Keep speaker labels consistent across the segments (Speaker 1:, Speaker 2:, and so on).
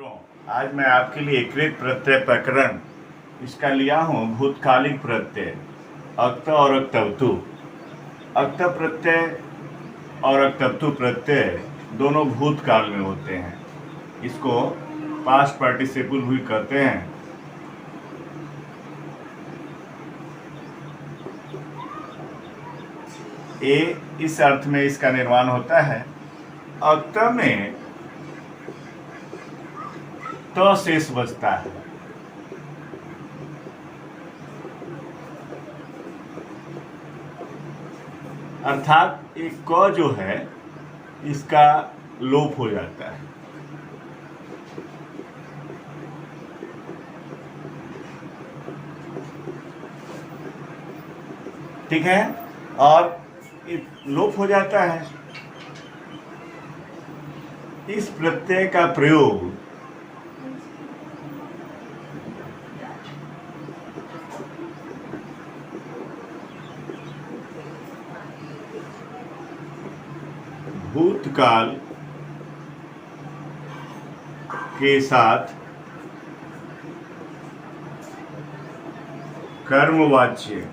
Speaker 1: मित्रों, आज मैं आपके लिए कृत प्रत्यय प्रकरण इसका लिया हूँ भूतकालिक प्रत्यय अक्त और अक्तवतु। अक्त प्रत्यय और अक्तवतु प्रत्यय दोनों भूतकाल में होते हैं। इसको पास्ट पार्टिसिपल भी कहते हैं। इस अर्थ में इसका निर्माण होता है। अक्त में त शेष बचता है, अर्थात एक क जो है इसका लोप हो जाता है। ठीक है, और लोप हो जाता है। इस प्रत्यय का प्रयोग भूतकाल के साथ कर्मवाच्य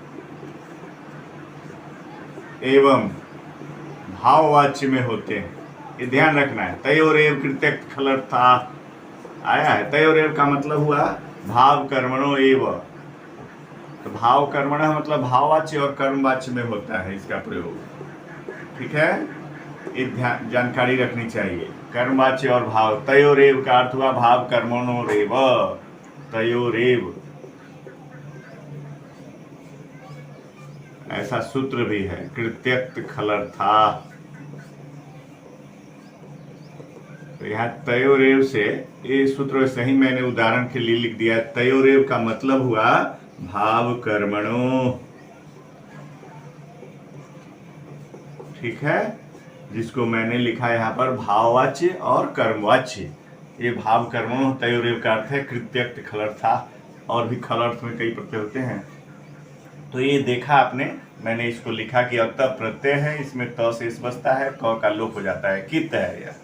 Speaker 1: एवं भाववाच्य में होते हैं। ये ध्यान रखना है। तयोरेव कृत्यक्त खलर्था आया है। तयोरेव का मतलब हुआ भाव कर्मणो एव। तो भाव कर्मण मतलब भाववाच्य और कर्मवाच्य में होता है इसका प्रयोग। ठीक है, ये ध्यान जानकारी रखनी चाहिए। कर्मवाच्य और भाव। तयोरेव का अर्थ हुआ भाव कर्मणो रेव। तयोरेव ऐसा सूत्र भी है। कृत्यक्त खलर्था। तो यहाँ तयोरेव से ये सूत्र सही मैंने उदाहरण के लिए लिख दिया। तयोरेव का मतलब हुआ भाव कर्मणो। ठीक है, जिसको मैंने लिखा यहाँ पर भाववाच्य और कर्मवाच्य। ये भाव कर्मणो तयोरेव का अर्थ है कृत्यक्त खलर्था। और भी खलर्थ में कई प्रत्यय होते हैं। तो ये देखा आपने, मैंने इसको लिखा कि अक्त प्रत्यय है, इसमें त शेष बचता है, क का लोप हो जाता है। कित है यह।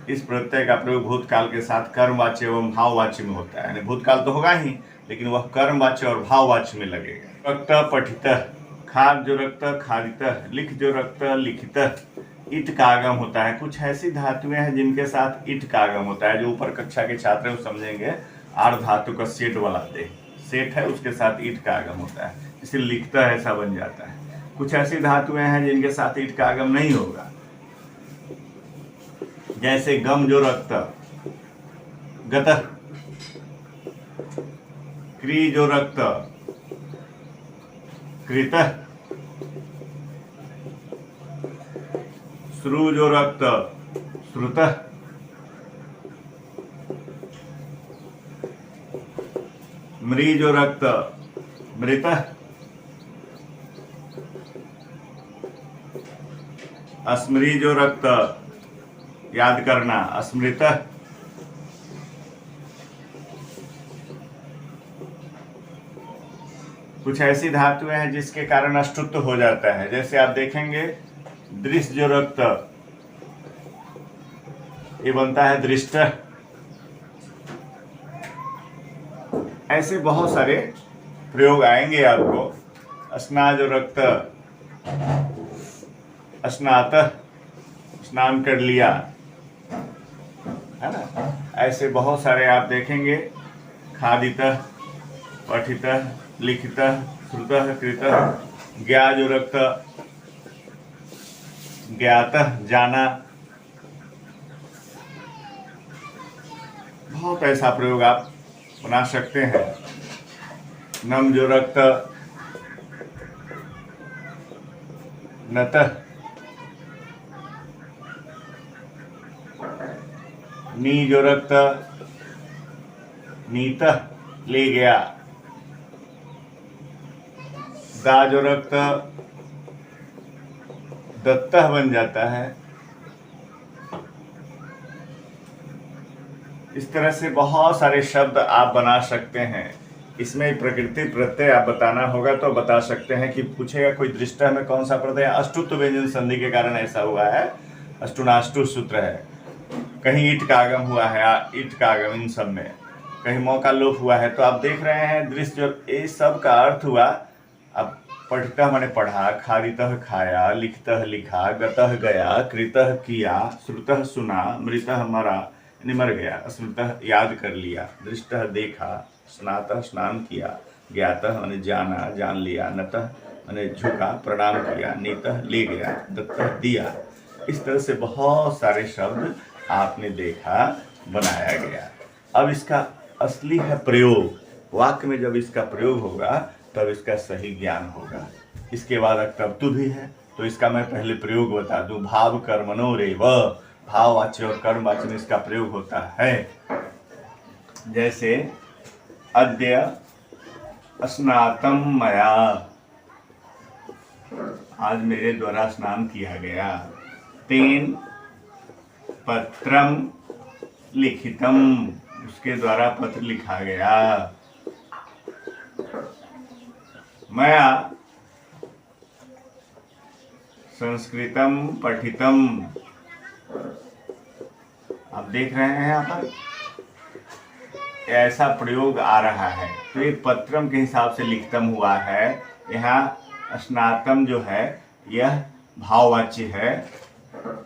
Speaker 1: इस प्रत्यय का प्रयोग भूतकाल के साथ कर्मवाच्य एवं भाववाच्य में होता है। यानी भूतकाल तो होगा ही, लेकिन वह कर्मवाच्य और भाववाच्य में लगेगा। रक्त पठित, खाद जो रक्त खादित, लिख जो रक्त लिखित। इट का आगम होता है। कुछ ऐसी धातुएं हैं जिनके साथ इट का आगम होता है। जो ऊपर कक्षा के छात्र हैं वो समझेंगे। आर धातु का सेट वाला सेट है, उसके साथ ईट का आगम होता है, इसलिए लिखता है ऐसा बन जाता है। कुछ ऐसी धातुएं हैं जिनके साथ ईट का आगम नहीं होगा, जैसे गम जो रक्त गतः, क्री जो रक्त कृतः, श्रु जो रक्त श्रुतः, मृ जो रक्त मृतः, अस्मृ जो रक्त याद करना अस्मृतः, कुछ ऐसी धातुएं हैं जिसके कारण अष्टुत्व हो जाता है। जैसे आप देखेंगे दृश्य जो रक्त ये बनता है दृष्ट। ऐसे बहुत सारे प्रयोग आएंगे आपको। स्ना जो रक्त स्नात, स्नान कर लिया, है ना। ऐसे बहुत सारे आप देखेंगे। खादित, पठित, लिखित, श्रुत, कृत। ज्ञा जो रक्त ज्ञात, जाना। बहुत ऐसा प्रयोग आप बना सकते हैं। नम जो रक्त नत, नी जो रक्त नीत, ले गया। दा जो रक्त दत्तः बन जाता है। इस तरह से बहुत सारे शब्द आप बना सकते हैं। इसमें प्रकृति प्रत्यय आप बताना होगा तो बता सकते हैं कि पूछेगा कोई दृष्टा में कौन सा प्रत्यय। अष्टुत्व व्यंजन संधि के कारण ऐसा हुआ है। अष्टुनाष्टु सूत्र है। कहीं ईट का आगम हुआ है, ईट का आगम, इन सब में कहीं मौ का लोप हुआ है। तो आप देख रहे हैं दृश्य, जो ये सब का अर्थ हुआ। अब पठितः मैंने पढ़ा, खादितः खाया, लिखतः लिखा, गतः गया, कृतः किया, श्रुतः सुना, मृतः मरा यानी मर गया, स्मृतः याद कर लिया, दृष्टः देखा, स्नातः स्नान किया, ज्ञातः मैंने जाना, जान लिया, नतः मैंने झुका, प्रणाम किया, नीतः ले गया, दत्तः दिया। इस तरह से बहुत सारे शब्द आपने देखा, बनाया गया। अब इसका असली है प्रयोग। वाक्य में जब इसका प्रयोग होगा तब इसका सही ज्ञान होगा। इसके बाद अक्तब्तु भी है, तो इसका मैं पहले प्रयोग बता दूं। भाव कर्मणोरेव, भाववाच्य और कर्मवाच्य में इसका प्रयोग होता है। जैसे अद्य स्नातम मया, आज मेरे द्वारा स्नान किया गया। तेन पत्रम लिखितम, उसके द्वारा पत्र लिखा गया। मया संस्कृतम पठितम। आप देख रहे हैं यहाँ पर ऐसा प्रयोग आ रहा है। तो ये पत्रम के हिसाब से लिखतम हुआ है। यहाँ स्नातम जो है यह भाववाच्य है।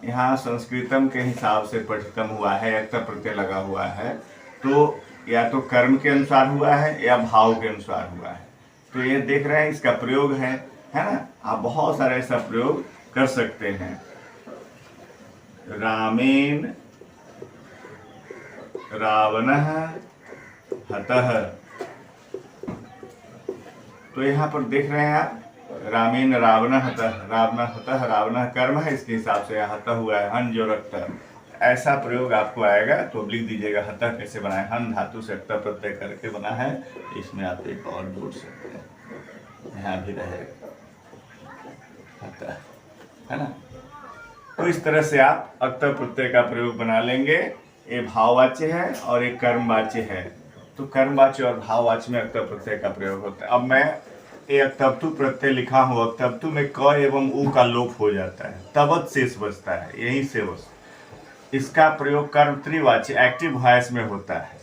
Speaker 1: यहाँ संस्कृतम के हिसाब से पठितम हुआ है, एक प्रत्यय लगा हुआ है। तो या तो कर्म के अनुसार हुआ है या भाव के अनुसार हुआ है। तो ये देख रहे हैं इसका प्रयोग है ना। आप बहुत सारे ऐसा प्रयोग कर सकते हैं। रामेण रावणः हतः, तो यहाँ पर देख रहे हैं आप, रामेण रावणः हतः, रावण हतः, रावणः कर्म है, इसके हिसाब से हतः हुआ है, हन जो रखता, ऐसा प्रयोग आपको आएगा। तो अब लिख दीजिएगा हतः कैसे बना है। हन धातु से अक्ता प्रत्यय करके बना है। इसमें आप एक और जोड़ सकते हैं, यहाँ भी रहेगा हतः, है ना। तो इस तरह से आप अक्ता प्रत्यय का प्रयोग बना लेंगे। ये भाववाच्य है और एक कर्मवाच्य है। तो कर्मवाच्य और भाववाच्य में अक्ता प्रत्यय का प्रयोग होता है। अब मैं ये अक्तब्तु प्रत्यय लिखा हूँ। अक्तब्तु में क एवं उ का लोप हो जाता है, तबत शेष बचता है, यही से बस। इसका प्रयोग कर्तृवाच्य एक्टिव वॉइस में होता है,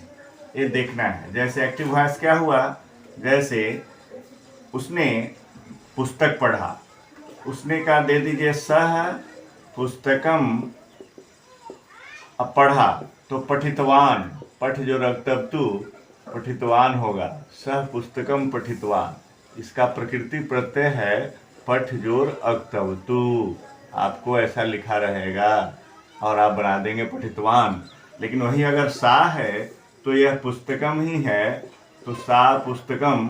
Speaker 1: ये देखना है। जैसे एक्टिव वॉइस क्या हुआ, जैसे उसने पुस्तक पढ़ा, उसने कहा दे दीजिए सह पुस्तकम। अब पढ़ा तो पठितवान, पठ जो रक्तब्तु पठितवान होगा, सह पुस्तकम पठितवान। इसका प्रकृति प्रत्यय है पठ जोर अक्तब्तु। आपको ऐसा लिखा रहेगा और आप बना देंगे पठितवान। लेकिन वही अगर सा है तो यह पुस्तकम ही है, तो सा पुस्तकम,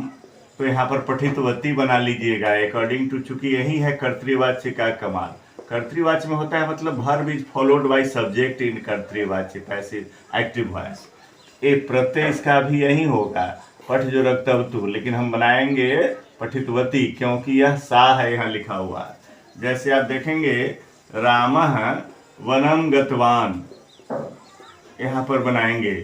Speaker 1: तो यहाँ पर पठितवती बना लीजिएगा अकॉर्डिंग टू, चूंकि यही है कर्तृवाच्य का कमाल। कर्तृवाच्य में होता है मतलब verb is followed by subject in कर्तृवाच्य, पैसिव एक्टिव वॉइस। ये प्रत्यय इसका भी यही होगा, पठ जो रक्तवतु, लेकिन हम बनाएंगे पठितवती क्योंकि यह सा है यहाँ लिखा हुआ। जैसे आप देखेंगे रामः वनम गतवान, यहाँ पर बनाएंगे।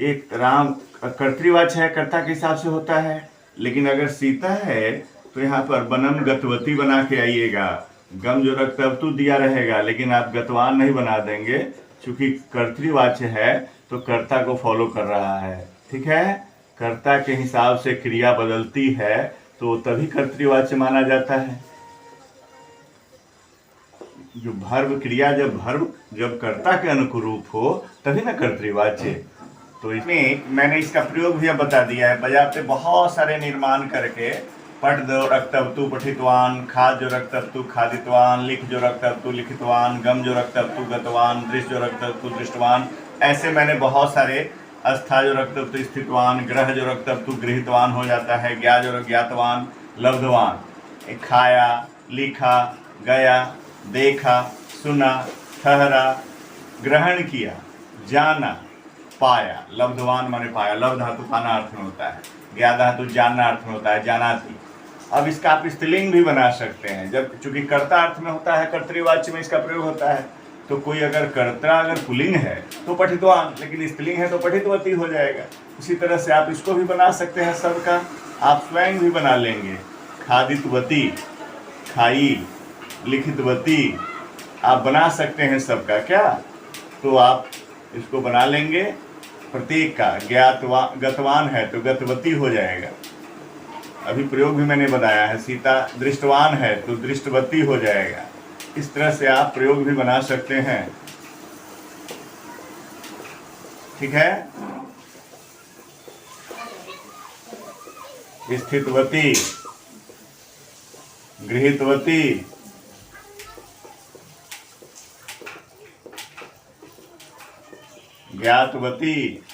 Speaker 1: एक राम कर्तृवाच्य है, कर्ता के हिसाब से होता है। लेकिन अगर सीता है तो यहाँ पर वनम गतवती बना के आइएगा। गम जो रक्तवतु दिया रहेगा, लेकिन आप गतवान नहीं बना देंगे, क्योंकि कर्तृवाच्य है तो कर्ता को फॉलो कर रहा है। ठीक है, कर्ता के हिसाब से क्रिया बदलती है तो तभी कर्तृवाच्य माना जाता है। जो भर्व क्रिया जब कर्ता के अनुरूप हो तभी ना कर्तृवाच्य। तो इसमें मैंने इसका प्रयोग भी अब बता दिया है। बजाते बहुत सारे निर्माण करके, पठ जो रक्तवतु पठितवान, खाद जो रक्तवतु खादितवान, लिख जो रक्तवतु लिखितवान, गम जो रक्तवतु गतवान, दृश्य जो रक्तवतु दृष्टवान, ऐसे मैंने बहुत सारे, अस्था जो रक्तवतु स्थितवान, ग्रह जो रक्तवतु गृहीतवान हो जाता है, ज्ञा जो ज्ञातवान लब्धवान, खाया, लिखा, गया, देखा, सुना, ठहरा, ग्रहण किया, जाना, पाया। लब्धवान माने पाया, लब्ध धातु पाना अर्थ में होता है, ज्ञा धातु जानना अर्थ में होता है, जानाति। अब इसका आप स्त्रीलिंग भी बना सकते हैं। जब चूंकि कर्ता अर्थ में होता है, कर्तृवाच्य में इसका प्रयोग होता है, तो कोई अगर कर्ता अगर पुल्लिंग है तो पठितवान, लेकिन स्त्रीलिंग है तो पठितवती हो जाएगा। इसी तरह से आप इसको भी बना सकते हैं। सबका आप स्वयं भी बना लेंगे। खादितवती, खाई, लिखितवती, आप बना सकते हैं सबका। क्या तो आप इसको बना लेंगे प्रतीक का। गतवान है तो गतवती हो जाएगा। अभी प्रयोग भी मैंने बताया है। सीता दृष्टवान है तो दृष्टवती हो जाएगा। इस तरह से आप प्रयोग भी बना सकते हैं। ठीक है। स्थितवती, गृहीतवती, ज्ञातवती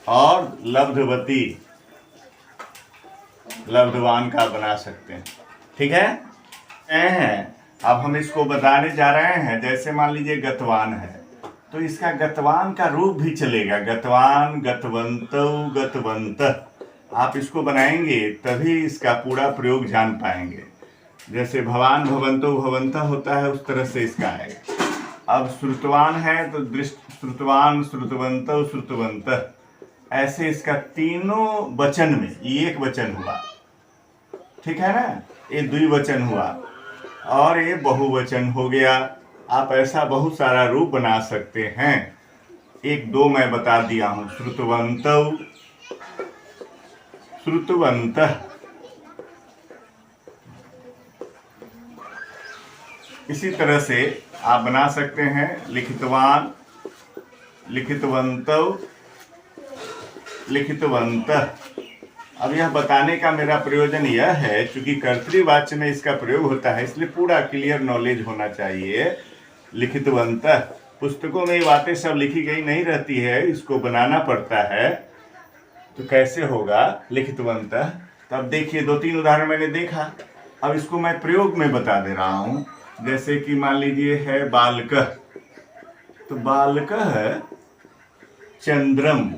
Speaker 1: और लब्धवती, लब्धवान का बना सकते हैं। ठीक है। अब हम इसको बताने जा रहे हैं। जैसे मान लीजिए गतवान है तो इसका गतवान का रूप भी चलेगा। गतवान, गतवंतो, गतवंत। आप इसको बनाएंगे तभी इसका पूरा प्रयोग जान पाएंगे। जैसे भवान, भवंतो, भवंता होता है उस तरह से इसका आएगा। अब श्रुतवान है तो श्रुतवान, श्रुतवंतो, श्रुतवंत। ऐसे इसका तीनों वचन में ये एक वचन हुआ। ठीक है ना। ये द्विवचन हुआ और ये बहुवचन हो गया। आप ऐसा बहुत सारा रूप बना सकते हैं। एक दो मैं बता दिया हूं। श्रुतवंतो, श्रुतवंतः। इसी तरह से आप बना सकते हैं लिखितवान, लिखितवंतो, लिखितवंतः। अब यह बताने का मेरा प्रयोजन यह है, क्योंकि कर्तृवाच्य में इसका प्रयोग होता है इसलिए पूरा क्लियर नॉलेज होना चाहिए। लिखितवंतः, पुस्तकों में ये बातें सब लिखी गई नहीं रहती है, इसको बनाना पड़ता है। तो कैसे होगा लिखितवंतः? तो अब देखिए दो तीन उदाहरण मैंने देखा। अब इसको मैं प्रयोग में बता दे रहा हूं। जैसे कि मान लीजिए है बालकः, तो बालकः चंद्रम,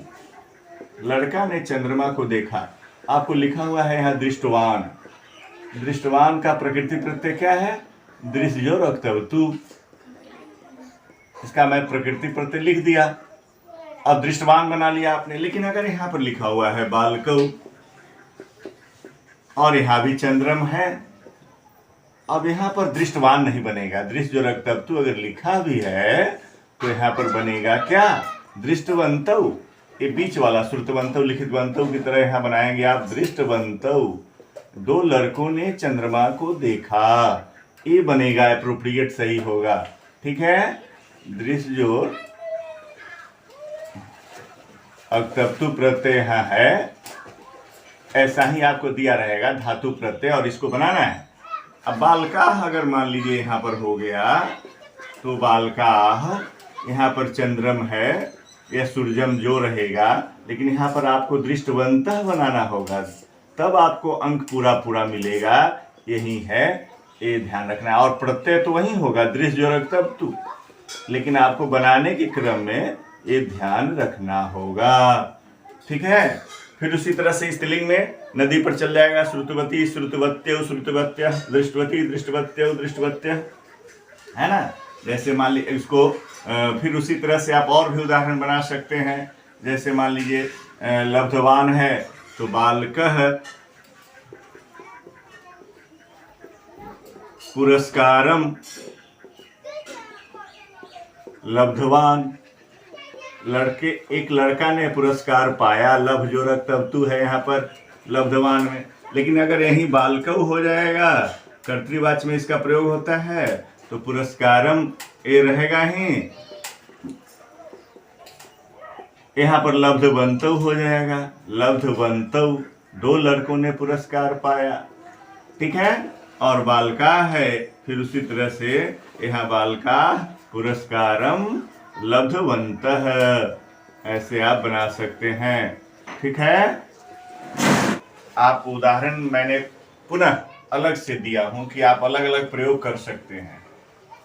Speaker 1: लड़का ने चंद्रमा को देखा। आपको लिखा हुआ है यहाँ दृष्टवान। दृष्टवान का प्रकृति प्रत्यय क्या है? दृश्यो रक्तवतु। इसका मैं प्रकृति प्रत्यय लिख दिया। अब दृष्टवान बना लिया आपने। लेकिन अगर यहाँ पर लिखा हुआ है बालकौ और यहाँ भी चंद्रम है, अब यहाँ पर दृष्टवान नहीं बनेगा। दृश्य जो रक्तवतु अगर लिखा भी है तो यहाँ पर बनेगा क्या? दृष्टवंतौ। ये बीच वाला श्रुतवंतौ, लिखितवंतौ की तरह यहाँ बनाएंगे आप दृष्टवंतौ। दो लड़कों ने चंद्रमा को देखा, ये बनेगा एप्रोप्रिएट, सही होगा। ठीक है। दृश्य जो अक्तवतु प्रत्यय यहाँ है, ऐसा ही आपको दिया रहेगा धातु प्रत्यय, और इसको बनाना है। अब बालकाह अगर मान लीजिए यहाँ पर हो गया तो बालकाह, यहाँ पर चंद्रम है, यह सूर्यम जो रहेगा। लेकिन यहाँ पर आपको दृष्टवंतः बनाना होगा, तब आपको अंक पूरा पूरा मिलेगा। यही है, ये ध्यान रखना है। और प्रत्यय तो वही होगा दृश्य जो रक्तवतु, लेकिन आपको बनाने के क्रम में ये ध्यान रखना होगा। ठीक है। फिर उसी तरह से स्त्रीलिंग में नदी पर चल जाएगा। श्रुतवती, श्रुतवत्यौ, श्रुतवत्य, दृष्टवती, दृष्टवत्यौ, दृष्टवत्य, है ना। जैसे मान लीजिए इसको फिर उसी तरह से आप और भी उदाहरण बना सकते हैं। जैसे मान लीजिए लब्धवान है तो बालकः पुरस्कारम लब्धवान। एक लड़का ने पुरस्कार पाया। लभ जो रक्तवतु है यहाँ पर लब्धवान में। लेकिन अगर यही बालकौ हो जाएगा, कर्तृवाच्य में इसका प्रयोग होता है, तो पुरस्कारम ये रहेगा ही, यहाँ पर लब्धवंतौ हो जाएगा। लब्धवंतौ, दो लड़कों ने पुरस्कार पाया। ठीक है। और बालका है, फिर उसी तरह से यहाँ बालका पुरस्कारम लब्धवंतः, ऐसे आप बना सकते हैं। ठीक है। आप उदाहरण मैंने पुनः अलग से दिया हूं कि आप अलग अलग प्रयोग कर सकते हैं।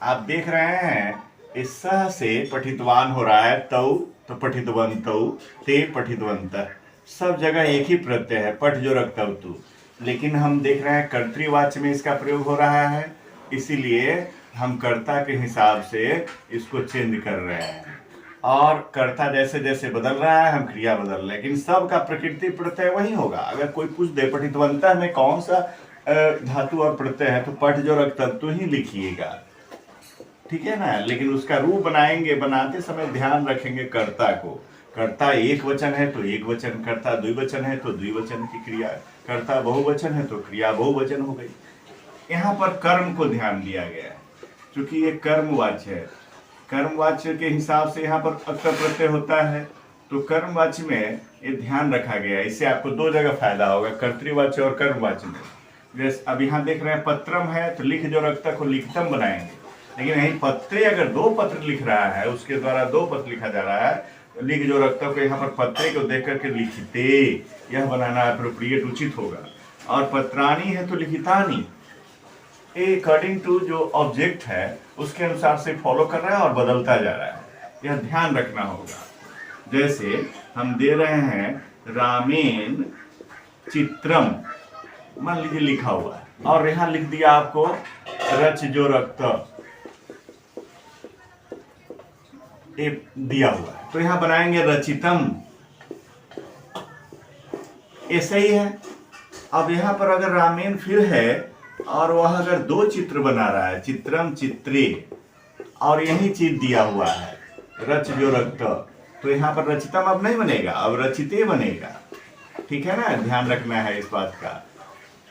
Speaker 1: आप देख रहे हैं इस सह से पठितवान हो रहा है, तौ तो पठितवंतौ, ते पठितवंतः। सब जगह एक ही प्रत्यय है, पठ जो रक्तवतु। लेकिन हम देख रहे हैं कर्तृवाच्य में इसका प्रयोग हो रहा है, इसीलिए हम कर्ता के हिसाब से इसको चेंज कर रहे हैं। और कर्ता जैसे जैसे बदल रहा है हम क्रिया बदल रहे हैं, लेकिन सबका प्रकृति प्रत्यय वही होगा। अगर कोई पूछ दे पठितवंतः में कौन सा धातु और प्रत्यय है, तो पठ जो रक्तवतु ही लिखिएगा। ठीक है ना। लेकिन उसका रूप बनाएंगे, बनाते समय ध्यान रखेंगे कर्ता को। कर्ता एक वचन है तो एक वचन, कर्ता द्विवचन है तो द्विवचन की क्रिया, कर्ता बहुवचन है तो क्रिया बहुवचन हो गई। यहाँ पर कर्म को ध्यान दिया गया है, क्योंकि ये कर्मवाच्य है। कर्मवाच्य के हिसाब से यहाँ पर अक्तर प्रत्यय होता है, तो कर्मवाच्य में ये ध्यान रखा गया है। इससे आपको दो जगह फायदा होगा, कर्तृवाच्य और कर्मवाच्य में। जैसे अब यहाँ देख रहे हैं पत्रम है तो लिख जो रखता को लिखतम बनाएंगे, लेकिन यही पत्रे अगर दो पत्र लिख रहा है, उसके द्वारा दो पत्र लिखा जा रहा है, लिख जो रखता को यहाँ पर पत्रे को देख करके लिखते यह बनाना अप्रोप्रिएट उचित होगा। और पत्राणी है तो लिखितानी, अकॉर्डिंग टू जो ऑब्जेक्ट है उसके अनुसार से फॉलो कर रहा है और बदलता जा रहा है, यह ध्यान रखना होगा। जैसे हम दे रहे हैं रामेन चित्रम, मान लीजिए लिखा हुआ है, और यहां लिख दिया आपको रच जो रक्त, ये दिया हुआ है, तो यहां बनाएंगे रचितम, ऐसे ही है। अब यहां पर अगर रामेन फिर है और वह अगर दो चित्र बना रहा है, चित्रम चित्रे, और यही चीज दिया हुआ है रच जो रक्त, तो यहाँ पर रचितम अब नहीं बनेगा, अब रचिते बनेगा। ठीक है ना, ध्यान रखना है इस बात का।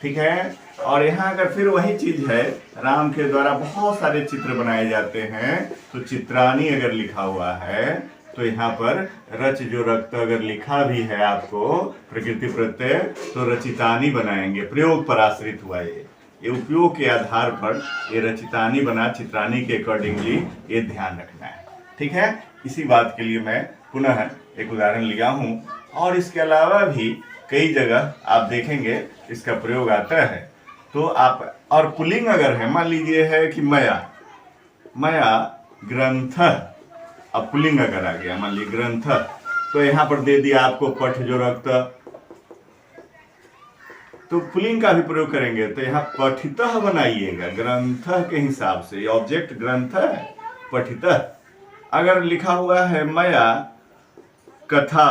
Speaker 1: ठीक है। और यहाँ अगर फिर वही चीज है, राम के द्वारा बहुत सारे चित्र बनाए जाते हैं, तो चित्रानी अगर लिखा हुआ है तो यहाँ पर रच जो रक्त अगर लिखा भी है आपको प्रकृति प्रत्यय, तो रचितानी बनाएंगे। प्रयोग पर आश्रित हुआ ये उपयोग के आधार पर ये रचितानी बना, चित्रानी के अकॉर्डिंगली ये ध्यान रखना है। ठीक है। इसी बात के लिए मैं पुनः एक उदाहरण लिया हूँ, और इसके अलावा भी कई जगह आप देखेंगे इसका प्रयोग आता है। तो आप, और पुल्लिंग अगर है, मान लीजिए है कि मया ग्रंथ, अब पुल्लिंग अगर आ गया, मान लीजिए ग्रंथ, तो यहाँ पर दे दिया आपको पठ जो रक्त, तो पुल्लिंग का भी प्रयोग करेंगे तो यहाँ पठितः बनाइएगा ग्रंथ के हिसाब से। ऑब्जेक्ट ग्रंथ है, पठितः। अगर लिखा हुआ है मया कथा,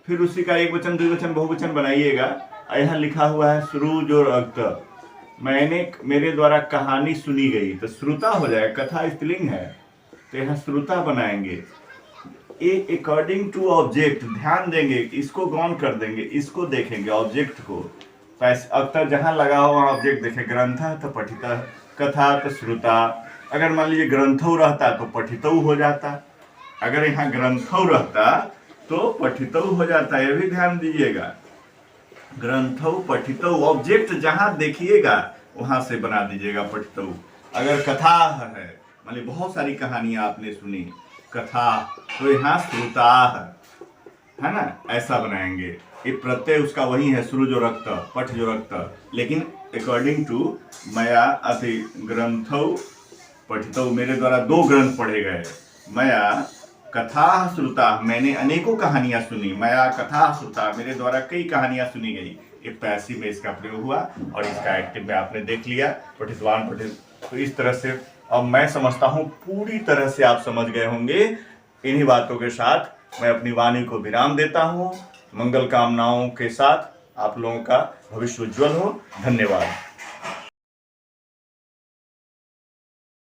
Speaker 1: फिर उसी का एक वचन द्विवचन बहुवचन बनाइएगा। यहाँ लिखा हुआ है श्रु जो रक्त, मैंने, मेरे द्वारा कहानी सुनी गई, तो श्रुता हो जाएगा, कथा स्त्रीलिंग है तो यहाँ श्रुता बनाएंगे। ये अकॉर्डिंग टू ऑब्जेक्ट ध्यान देंगे, इसको गौन कर देंगे, इसको देखेंगे ऑब्जेक्ट को। तो अक्तर जहाँ लगा हुआ ऑब्जेक्ट देखे, ग्रंथ तो पठिता, कथा तो श्रुता। अगर मान लीजिए ग्रंथौ रहता तो पठितौ हो जाता, अगर यहाँ ग्रंथौ रहता तो पठितौ हो जाता, यह भी ध्यान दीजिएगा। ग्रंथौ पठितौ, ऑब्जेक्ट जहां देखिएगा वहां से बना दीजिएगा पठितौ। अगर कथा है, मान लीजिए बहुत सारी कहानियां आपने सुनी, कथा, तो यहाँ श्रुता है ना, ऐसा बनाएंगे। ये प्रत्यय उसका वही है, श्रु जो रक्त, पठ जो रक्त, लेकिन अकॉर्डिंग टू मया अति ग्रंथौ पठितौ, मेरे द्वारा दो ग्रंथ पढ़े गए। मया कथा श्रुता, मैंने अनेकों कहानियां सुनी। मया कथा श्रुता, मेरे द्वारा कई कहानियां सुनी गई। एक पैसिव में इसका प्रयोग हुआ और इसका एक्टिव में आपने देख लिया, पठितवान पठित। तो इस तरह से अब मैं समझता हूँ पूरी तरह से आप समझ गए होंगे। इन्हीं बातों के साथ मैं अपनी वाणी को विराम देता हूँ। मंगल कामनाओं के साथ आप लोगों का भविष्य उज्जवल हो। धन्यवाद।